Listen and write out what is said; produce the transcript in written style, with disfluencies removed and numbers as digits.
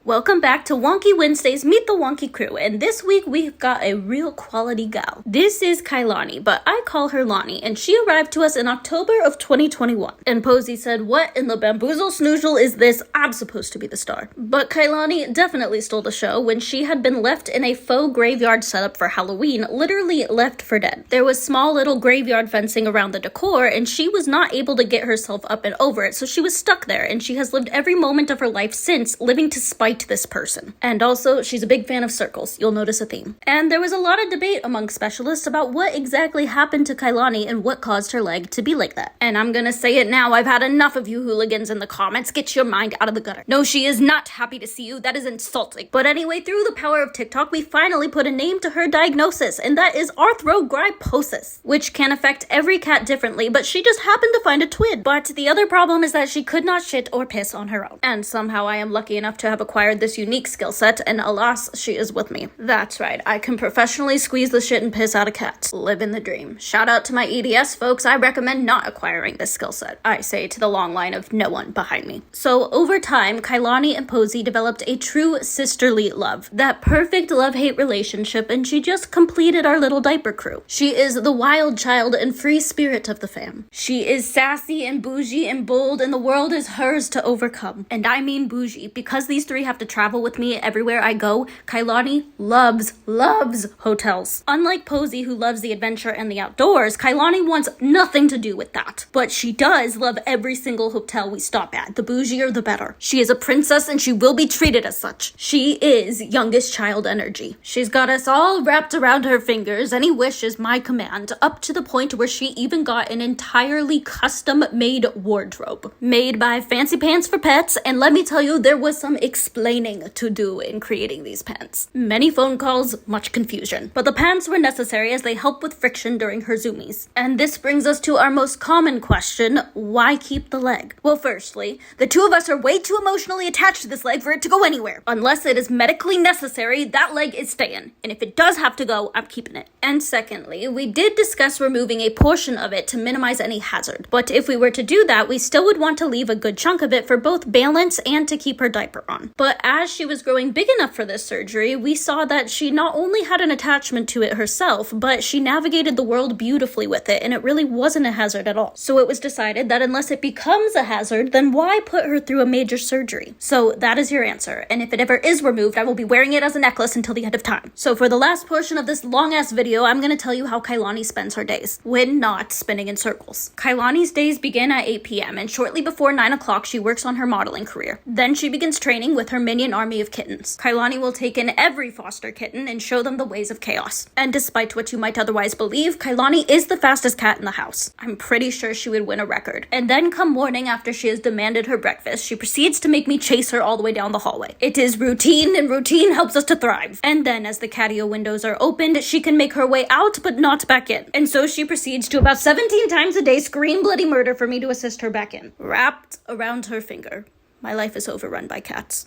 Welcome back to Wonky Wednesdays Meet the Wonky Crew, and this week we've got a real quality gal. This is Kailani, but I call her Lonnie, and she arrived to us in October of 2021. And Posey said, "What in the bamboozle snoozle is this? I'm supposed to be the star." But Kailani definitely stole the show when she had been left in a faux graveyard setup for Halloween, literally left for dead. There was small little graveyard fencing around the decor, and she was not able to get herself up and over it, so she was stuck there, and she has lived every moment of her life since, living to spite this person. And also, she's a big fan of circles. You'll notice a theme. And there was a lot of debate among specialists about what exactly happened to Kailani and what caused her leg to be like that. And I'm gonna say it now, I've had enough of you hooligans in the comments. Get your mind out of the gutter. No, she is not happy to see you. That is insulting. But anyway, through the power of TikTok, we finally put a name to her diagnosis, and that is arthrogryposis, which can affect every cat differently, but she just happened to find a twin. But the other problem is that she could not shit or piss on her own. And somehow I am lucky enough to have acquired this unique skill set, and alas, she is with me. That's right, I can professionally squeeze the shit and piss out of cats. Living the dream. Shout out to my EDS folks, I recommend not acquiring this skill set. I say to the long line of no one behind me. So over time, Kailani and Posey developed a true sisterly love. That perfect love-hate relationship, and she just completed our little diaper crew. She is the wild child and free spirit of the fam. She is sassy and bougie and bold, and the world is hers to overcome. And I mean bougie, because these three have to travel with me everywhere I go. Kailani loves hotels. Unlike Posey, who loves the adventure and the outdoors, Kailani wants nothing to do with that. But she does love every single hotel we stop at. The bougier, the better. She is a princess and she will be treated as such. She is youngest child energy. She's got us all wrapped around her fingers. Any wish is my command, up to the point where she even got an entirely custom-made wardrobe. Made by Fancy Pants for Pets, and let me tell you, there was some explaining to do in creating these pants. Many phone calls, much confusion. But the pants were necessary as they help with friction during her zoomies. And this brings us to our most common question, why keep the leg? Well, firstly, the two of us are way too emotionally attached to this leg for it to go anywhere. Unless it is medically necessary, that leg is staying. And if it does have to go, I'm keeping it. And secondly, we did discuss removing a portion of it to minimize any hazard. But if we were to do that, we still would want to leave a good chunk of it for both balance and to keep her diaper on. But as she was growing big enough for this surgery, we saw that she not only had an attachment to it herself, but she navigated the world beautifully with it, and it really wasn't a hazard at all. So it was decided that unless it becomes a hazard, then why put her through a major surgery? So that is your answer, and if it ever is removed, I will be wearing it as a necklace until the end of time. So for the last portion of this long-ass video, I'm gonna tell you how Kailani spends her days, when not spinning in circles. Kailani's days begin at 8 p.m., and shortly before 9 o'clock, she works on her modeling career. Then she begins training with her minion army of kittens. Kailani will take in every foster kitten and show them the ways of chaos. And despite what you might otherwise believe, Kailani is the fastest cat in the house. I'm pretty sure she would win a record. And then come morning, after she has demanded her breakfast, she proceeds to make me chase her all the way down the hallway. It is routine, and routine helps us to thrive. And then as the catio windows are opened, she can make her way out but not back in. And so she proceeds to about 17 times a day scream bloody murder for me to assist her back in. Wrapped around her finger. My life is overrun by cats.